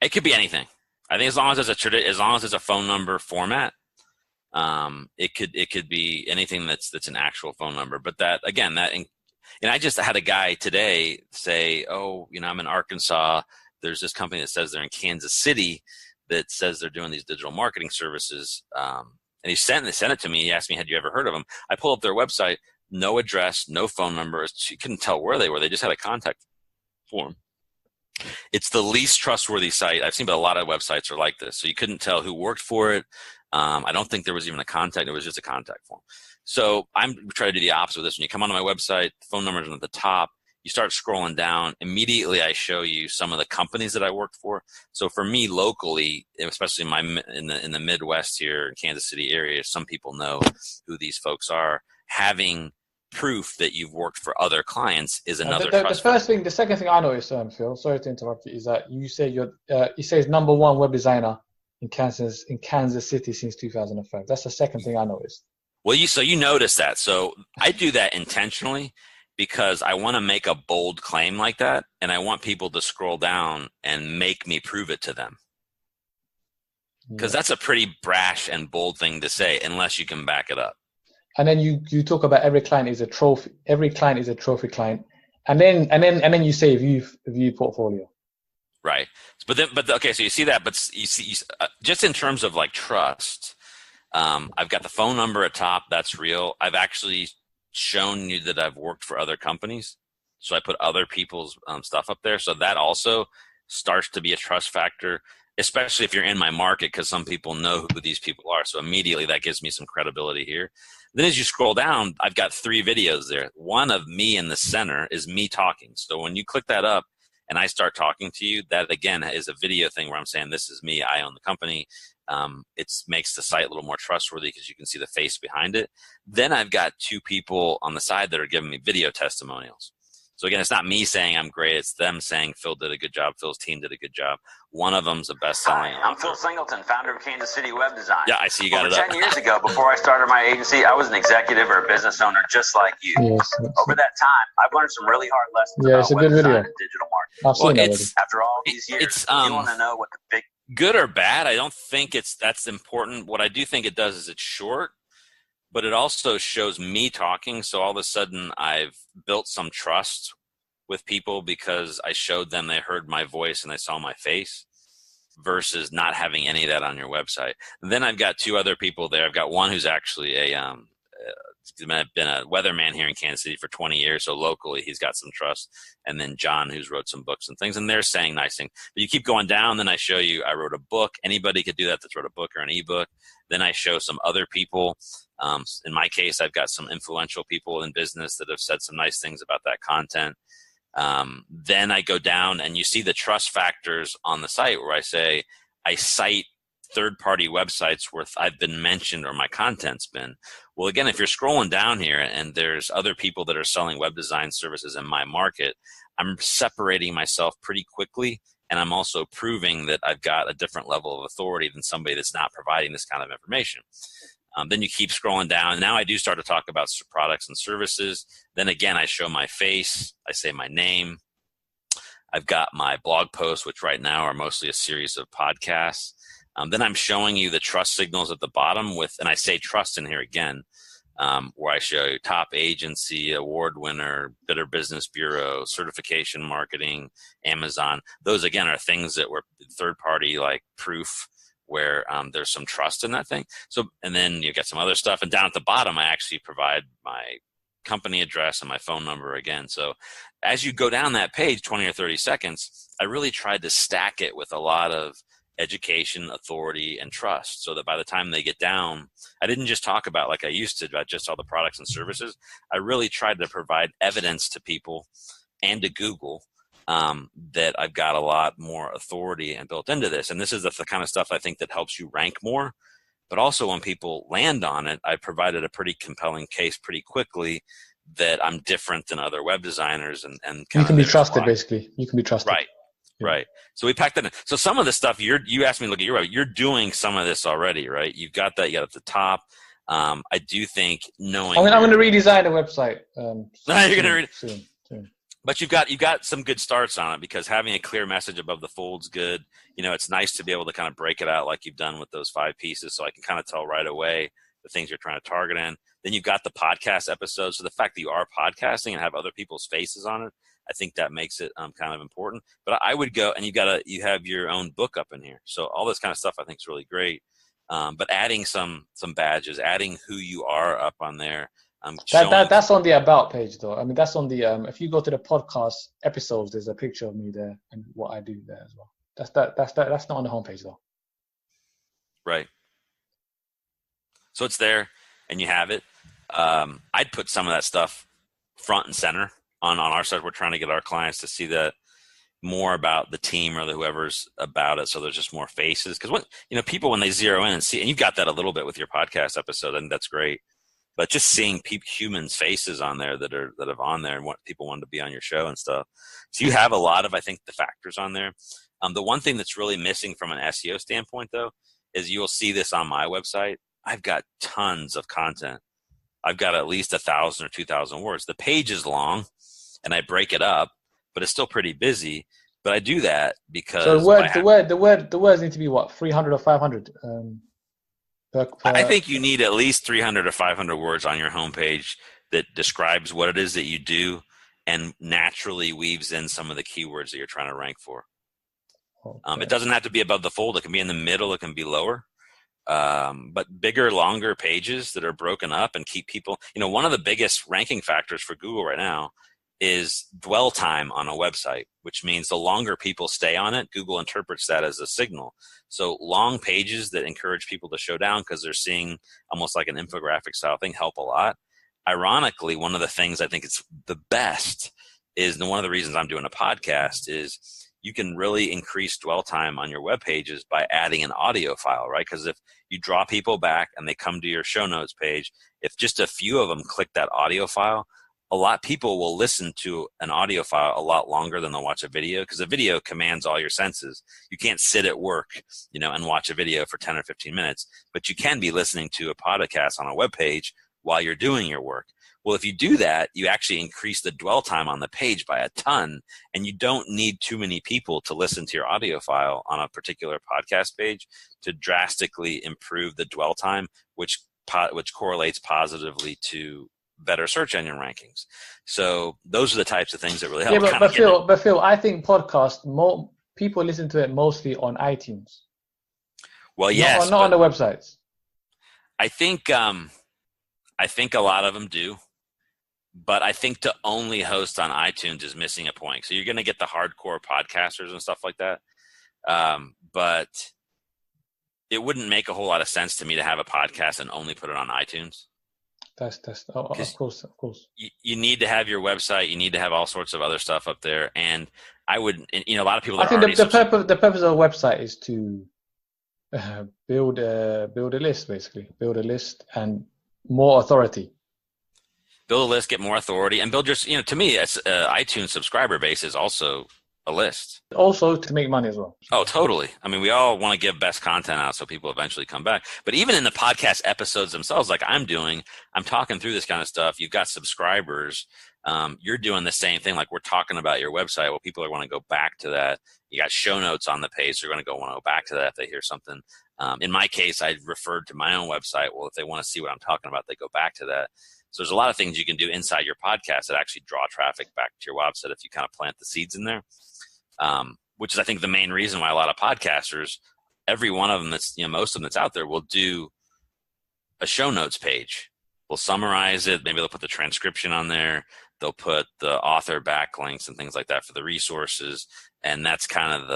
It could be anything. I think as long as it's a phone number format, it could be anything that's an actual phone number. But that, again, and I just had a guy today say, "Oh, I'm in Arkansas. There's this company that says they're in Kansas City that says they're doing these digital marketing services." And they sent it to me. He asked me, "Had you ever heard of them?" I pulled up their website, no address, no phone number. You couldn't tell where they were. They just had a contact form. It's the least trustworthy site I've seen, but a lot of websites are like this. So you couldn't tell who worked for it. I don't think there was even a contact. It was just a contact form. So I'm trying to do the opposite of this. When you come onto my website, the phone number is at the top. You start scrolling down. Immediately, I show you some of the companies that I worked for. So for me, locally, especially in the Midwest here, Kansas City area, some people know who these folks are. Having proof that you've worked for other clients is another trust factor. The second thing I noticed, Phil, sorry to interrupt you, is that you say it says number one web designer in Kansas City since 2005. That's the second thing I noticed. Well, you notice that. So I do that intentionally because I want to make a bold claim like that, and I want people to scroll down and make me prove it to them. Because that's a pretty brash and bold thing to say, unless you can back it up. And then you talk about every client is a trophy. Every client is a trophy client, and then you say view portfolio. Right. But okay. So you see that, but you see just in terms of like trust, I've got the phone number at top. That's real. I've actually shown you that I've worked for other companies, so I put other people's stuff up there. So that also starts to be a trust factor, especially if you're in my market, because some people know who these people are. So immediately that gives me some credibility here. Then as you scroll down, I've got 3 videos there. One of me in the center is me talking. So when you click that up and I start talking to you, that again is a video thing where I'm saying, this is me, I own the company. It makes the site a little more trustworthy because you can see the face behind it. Then I've got 2 people on the side that are giving me video testimonials. So again, it's not me saying I'm great. It's them saying Phil did a good job. Phil's team did a good job. One of them's a best-selling. Hi, I'm Phil Singleton, founder of Kansas City Web Design. Yeah, I see you got Over it up. 10 years ago, before I started my agency, I was an executive or a business owner just like you. Yes, Over that time, I've learned some really hard lessons it's about a good web design video. and digital marketing. I've seen that. After all these years, you want to know what the big... Good or bad, I don't think that's important. What I do think it does is it's short, but it also shows me talking. So all of a sudden, I've built some trust with people because I showed them, they heard my voice and they saw my face, versus not having any of that on your website. And then I've got 2 other people there. I've got one who's actually been a weatherman here in Kansas City for 20 years. So locally, he's got some trust. And then John, who's wrote some books and things, and they're saying nice things. But you keep going down, then I show you, I wrote a book. Anybody could do that that's wrote a book or an ebook. Then I show some other people. In my case, I've got some influential people in business that have said some nice things about that content. Then I go down and you see the trust factors on the site where I cite third-party websites where I've been mentioned or my content's been. Well, again, if you're scrolling down here and there's other people that are selling web design services in my market, I'm separating myself pretty quickly, and I'm also proving that I've got a different level of authority than somebody that's not providing this kind of information. Then you keep scrolling down. Now I do start to talk about products and services. Then again, I show my face. I say my name. I've got my blog posts, which right now are mostly a series of podcasts. Then I'm showing you the trust signals at the bottom and I say trust in here again, where I show you top agency, award winner, Better Business Bureau, certification marketing, Amazon. Those again are things that were third party like proof where there's some trust in that thing. So, and then you get some other stuff. And down at the bottom, I actually provide my company address and my phone number again. So as you go down that page, 20 or 30 seconds, I really tried to stack it with a lot of education, authority, and trust, so that by the time they get down, I didn't just talk about, like I used to, about just all the products and services. I really tried to provide evidence to people and to Google that I've got a lot more authority and built into this. And this is the kind of stuff I think that helps you rank more. But also when people land on it, I provided a pretty compelling case pretty quickly that I'm different than other web designers. And you can be trusted, basically. You can be trusted. Right. Yeah. Right. So we packed that in. So some of the stuff you asked me to look at your website, you're doing some of this already, right? You've got that, you got at the top. I do think knowing I'm going to redesign the website. You're going to read soon. But you've got some good starts on it, because having a clear message above the fold's good. You know, it's nice to be able to kind of break it out like you've done with those 5 pieces, so I can kind of tell right away the things you're trying to target in. Then you've got the podcast episodes. So the fact that you are podcasting and have other people's faces on it, I think that makes it kind of important. But I would go, and you have your own book up in here. So all this kind of stuff I think is really great. But adding some badges, adding who you are up on there. That's on the about page though. I mean, that's on the if you go to the podcast episodes, there's a picture of me there and what I do there as well. That's not on the homepage though. Right. So it's there and you have it. I'd put some of that stuff front and center on our side. We're trying to get our clients to see that more about the team or whoever's about it. So there's just more faces. Because people, when they zero in and see, and you've got that a little bit with your podcast episode, and that's great. But just seeing humans' faces on there that have on there and what people want to be on your show and stuff. So you have a lot of, I think, the factors on there. The one thing that's really missing from an SEO standpoint, though, is you'll see this on my website. I've got tons of content. I've got at least 1,000 or 2,000 words. The page is long, and I break it up, but it's still pretty busy. But I do that because the words need to be what, 300 or 500. I think you need at least 300 or 500 words on your homepage that describes what it is that you do and naturally weaves in some of the keywords that you're trying to rank for. Okay. It doesn't have to be above the fold. It can be in the middle. It can be lower. But bigger, longer pages that are broken up and keep people, one of the biggest ranking factors for Google right now is dwell time on a website, which means the longer people stay on it, Google interprets that as a signal. So long pages that encourage people to show down because they're seeing almost like an infographic style thing help a lot. Ironically, one of the things I think is the best is, and one of the reasons I'm doing a podcast is you can really increase dwell time on your web pages by adding an audio file, right? Because if you draw people back and they come to your show notes page, if just a few of them click that audio file, a lot of people will listen to an audio file a lot longer than they'll watch a video, because a video commands all your senses. You can't sit at work, and watch a video for 10 or 15 minutes, but you can be listening to a podcast on a web page while you're doing your work. Well, if you do that, you actually increase the dwell time on the page by a ton, and you don't need too many people to listen to your audio file on a particular podcast page to drastically improve the dwell time, which correlates positively to better search engine rankings. So those are the types of things that really help. Yeah, but Phil, I think more people listen to it mostly on iTunes. Well, yes, not on the websites. I think a lot of them do, but I think to only host on iTunes is missing a point. So you're going to get the hardcore podcasters and stuff like that, but it wouldn't make a whole lot of sense to me to have a podcast and only put it on iTunes. Of course. You need to have your website. You need to have all sorts of other stuff up there. And I would, a lot of people. I think the purpose of a website is to build a list, basically. Build a list and more authority. Build a list, get more authority, and build your. To me, iTunes subscriber base is also a list. Also to make money as well. Oh, totally. I mean, we all want to give best content out so people eventually come back. But even in the podcast episodes themselves, like I'm talking through this kind of stuff. You've got subscribers. You're doing the same thing. Like we're talking about your website. Well, people are going to go back to that. You got show notes on the page. So they're going to want to go back to that if they hear something. In my case, I referred to my own website. Well, if they want to see what I'm talking about, they go back to that. So there's a lot of things you can do inside your podcast that actually draw traffic back to your website if you kind of plant the seeds in there. Which is, I think, the main reason why a lot of podcasters, every one of them most of them that's out there will do a show notes page. We'll summarize it. Maybe they'll put the transcription on there. They'll put the author backlinks and things like that for the resources. And that's kind of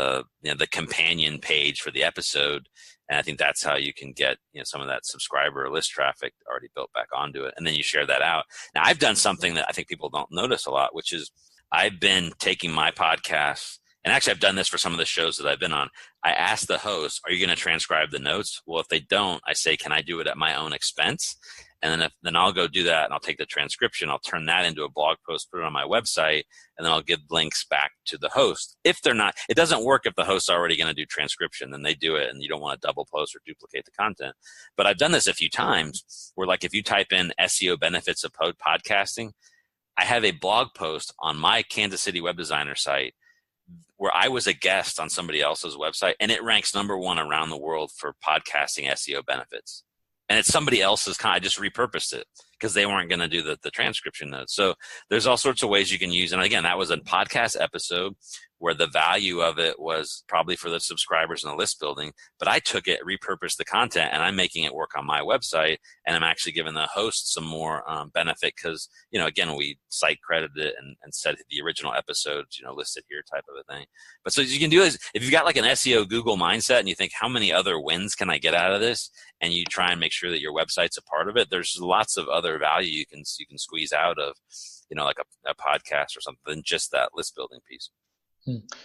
the companion page for the episode. And I think that's how you can get some of that subscriber or list traffic already built back onto it. And then you share that out. Now, I've done something that I think people don't notice a lot, which is I've been taking my podcast, and actually I've done this for some of the shows that I've been on. I ask the host, are you going to transcribe the notes? Well, if they don't, I say, can I do it at my own expense? And then I'll go do that, and I'll take the transcription. I'll turn that into a blog post, put it on my website, and then I'll give links back to the host. If they're not, it doesn't work if the host's already going to do transcription, then they do it, and you don't want to double post or duplicate the content. But I've done this a few times where, like, if you type in SEO benefits of podcasting, I have a blog post on my Kansas City web designer site where I was a guest on somebody else's website, and it ranks #1 around the world for podcasting SEO benefits. And it's somebody else's I just repurposed it because they weren't going to do the transcription notes. So there's all sorts of ways you can use. And again, that was a podcast episode where the value of it was probably for the subscribers and the list building. But I took it, repurposed the content, and I'm making it work on my website. And I'm actually giving the host some more benefit because, again, we site credited it and said the original episodes, listed here type of a thing. But so you can do is if you've got like an SEO Google mindset and you think, how many other wins can I get out of this? And you try and make sure that your website's a part of it. There's lots of other value you can squeeze out of, like a podcast or something than just that list building piece.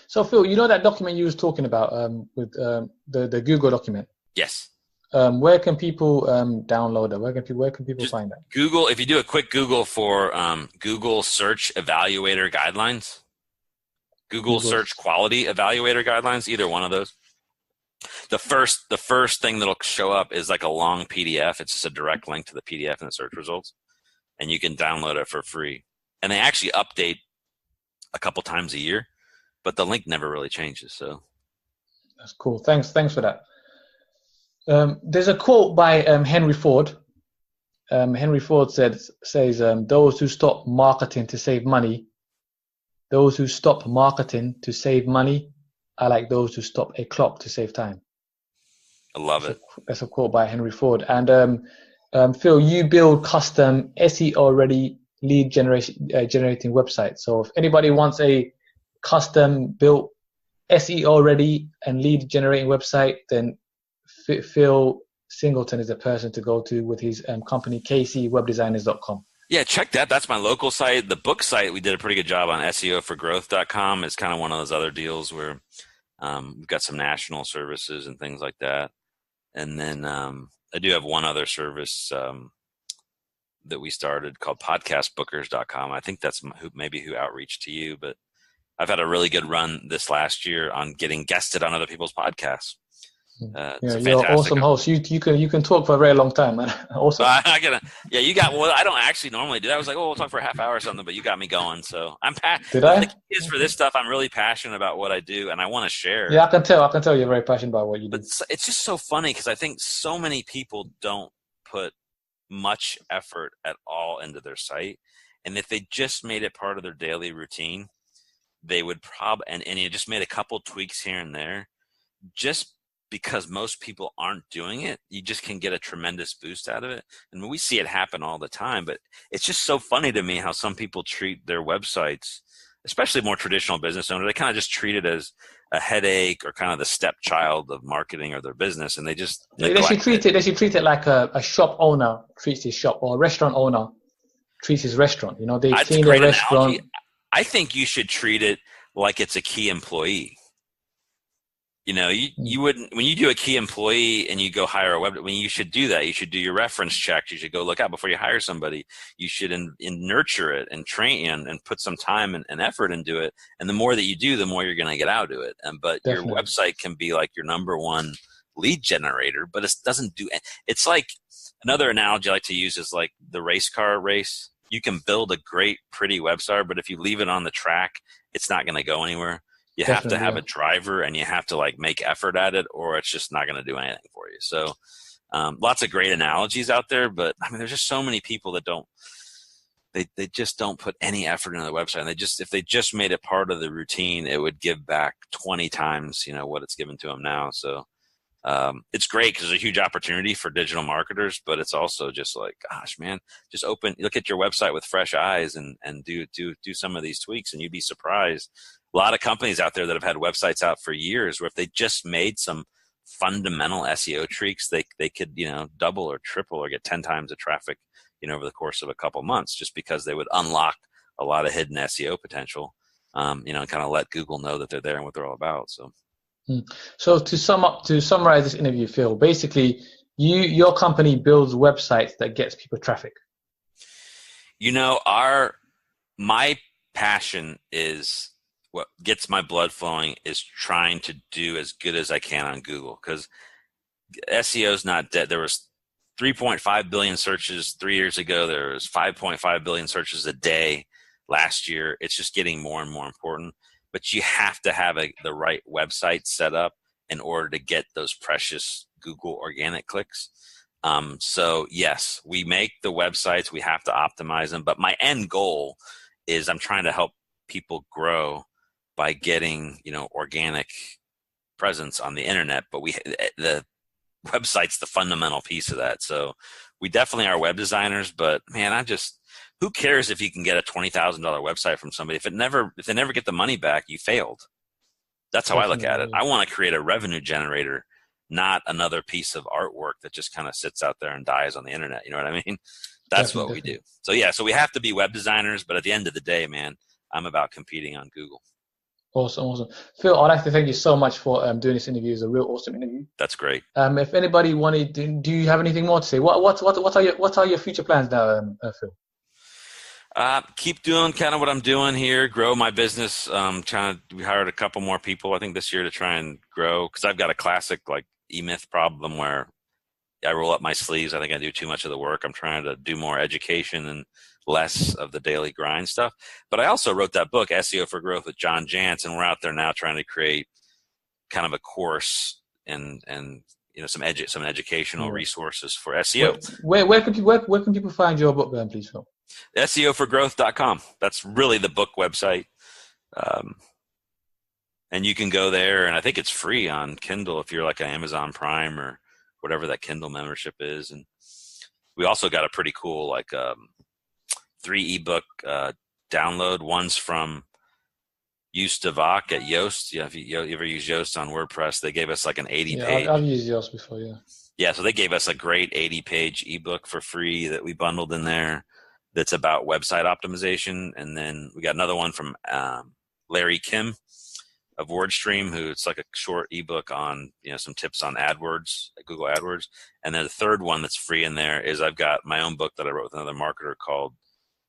So Phil, that document you was talking about with the Google document? Yes. Where can people download it? Where can people find that? Google. If you do a quick Google for Google Search Evaluator Guidelines, Google Search Quality Evaluator Guidelines, either one of those. The first thing that'll show up is like a long PDF. It's just a direct link to the PDF in the search results, and you can download it for free. And they actually update a couple times a year, but the link never really changes. So that's cool. Thanks for that. There's a quote by Henry Ford. Henry Ford says, those who stop marketing to save money, are like those who stop a clock to save time. I love it. That's a quote by Henry Ford. And Phil, you build custom SEO ready lead generating websites. So if anybody wants a custom built SEO ready and lead generating website, then Phil Singleton is the person to go to with his company kcwebdesigners.com. Yeah, check that. That's my local site. The book site, we did a pretty good job on SEOforgrowth.com. It's kind of one of those other deals where we've got some national services and things like that. And then I do have one other service that we started called podcastbookers.com. I think that's who outreached to you, but I've had a really good run this last year on getting guested on other people's podcasts. You're an awesome host. You can talk for a very long time, man. Awesome. I don't actually normally do that. I was like, we'll talk for a half hour or something, but you got me going. So I'm passionate. For this stuff, I'm really passionate about what I do, and I want to share. Yeah, I can tell you're very passionate about what you do. But it's just so funny because I think so many people don't put much effort at all into their site, and if they just made it part of their daily routine, they would and you just made a couple tweaks here and there, just because most people aren't doing it, you just can get a tremendous boost out of it. And we see it happen all the time, but it's just so funny to me how some people treat their websites, especially more traditional business owners, they kind of just treat it as a headache or kind of the stepchild of marketing or their business. And they just they should treat it like a shop owner treats his shop, or a restaurant owner treats his restaurant. They clean their restaurant. Analogy. I think you should treat it like it's a key employee. You wouldn't, when you do a key employee and you go hire a web, when you should do that, you should do your reference checks. You should go look out before you hire somebody. You should nurture it and train and put some time and effort into it. And the more that you do, the more you're going to get out of it. But Definitely. Your website can be like your number one lead generator, but it doesn't do, it's like another analogy I like to use is like the race car race. You can build a great, pretty website, but if you leave it on the track, it's not going to go anywhere. You have to have a driver and you have to like make effort at it, or it's just not going to do anything for you. So lots of great analogies out there, but I mean, there's just so many people that they just don't put any effort into the website. And if they just made it part of the routine, it would give back 20 times, what it's given to them now. So it's great because there's a huge opportunity for digital marketers, but it's also just like, gosh, man, just look at your website with fresh eyes and do some of these tweaks, and you'd be surprised. A lot of companies out there that have had websites out for years, where if they just made some fundamental SEO tweaks, they could, double or triple or get 10 times the traffic, over the course of a couple months, just because they would unlock a lot of hidden SEO potential, and kind of let Google know that they're there and what they're all about. So to summarize this interview, Phil, basically your company builds websites that gets people traffic. My passion is, what gets my blood flowing is trying to do as good as I can on Google, because SEO is not dead. There was 3.5 billion searches 3 years ago. There was 5.5 billion searches a day last year. It's just getting more and more important. But you have to have the right website set up in order to get those precious Google organic clicks. So yes, we make the websites. We have to optimize them. But my end goal is I'm trying to help people grow by getting, organic presence on the internet. But the website's the fundamental piece of that. So we definitely are web designers, but man, who cares if you can get a $20,000 website from somebody? If they never get the money back, you failed. That's how I look at it. I want to create a revenue generator, not another piece of artwork that just kind of sits out there and dies on the internet. You know what I mean? That's what we do. So yeah, so we have to be web designers, but at the end of the day, man, I'm about competing on Google. Awesome. Phil, I'd like to thank you so much for doing this interview. It's a real awesome interview. That's great. If anybody wanted, do you have anything more to say? What are your future plans now, Phil? Keep doing kind of what I'm doing here, grow my business. We hired a couple more people, I think, this year to try and grow, because I've got a classic like E-Myth problem where I roll up my sleeves. I think I do too much of the work. I'm trying to do more education and less of the daily grind stuff. But I also wrote that book, SEO for Growth, with John Jantz, and we're out there now trying to create kind of a course and some educational resources for SEO. Where can people find your book then, please, Phil? SEOforgrowth.com. That's really the book website. And you can go there, and I think it's free on Kindle if you're like an Amazon Prime or whatever that Kindle membership is. And we also got a pretty cool 3 ebook download. One's from Yoast at Yoast. Yeah, if you ever use Yoast on WordPress, they gave us like an 80-page. I've used Yoast before, yeah. Yeah, so they gave us a great 80-page ebook for free that we bundled in there that's about website optimization. And then we got another one from Larry Kim of WordStream, who it's like a short ebook on some tips on AdWords, Google AdWords. And then the third one that's free in there is I've got my own book that I wrote with another marketer called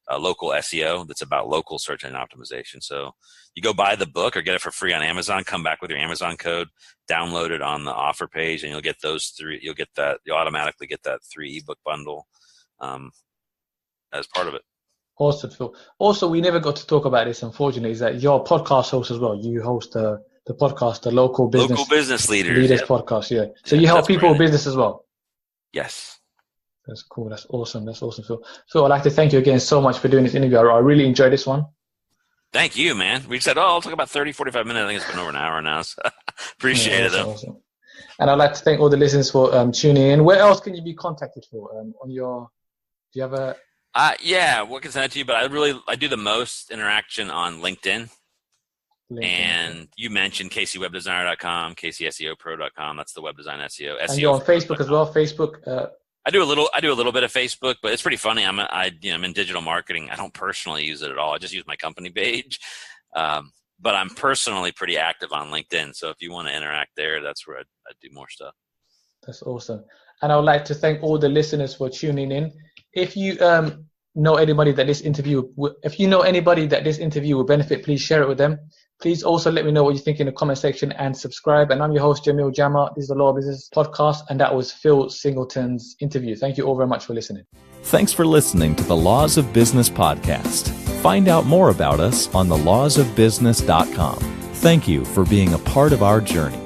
Local SEO, that's about local search engine optimization. So you go buy the book or get it for free on Amazon, come back with your Amazon code, download it on the offer page, and you'll get those 3. You'll automatically get that 3 ebook bundle as part of it. Awesome, Phil. Also, we never got to talk about this, unfortunately, is that you're a podcast host as well. You host the podcast, the Local Business Leaders podcast, yeah. So you help people with business as well? Yes. That's cool. That's awesome, Phil. Phil, I'd like to thank you again so much for doing this interview. I really enjoyed this one. Thank you, man. We said, I'll talk about 30, 45 minutes. I think it's been over an hour now. So appreciate it, though. Awesome. And I'd like to thank all the listeners for tuning in. Where else can you be contacted, Phil? Do you have a... Yeah, we can send it to you, but I do the most interaction on LinkedIn. And you mentioned KCWebDesigner.com, KCSEOPro.com. That's the web design SEO. And you're on Facebook as well. Facebook. I do a little bit of Facebook, but it's pretty funny. I'm in digital marketing. I don't personally use it at all. I just use my company page. but I'm personally pretty active on LinkedIn. So if you want to interact there, that's where I do more stuff. That's awesome. And I would like to thank all the listeners for tuning in. If you know anybody that this interview will benefit, please share it with them. Please also let me know what you think in the comment section and subscribe. And I'm your host, Jamil Jama. This is the Law of Business podcast, and that was Phil Singleton's interview. Thank you all very much for listening. Thanks for listening to the Laws of Business podcast. Find out more about us on thelawsofbusiness.com. Thank you for being a part of our journey.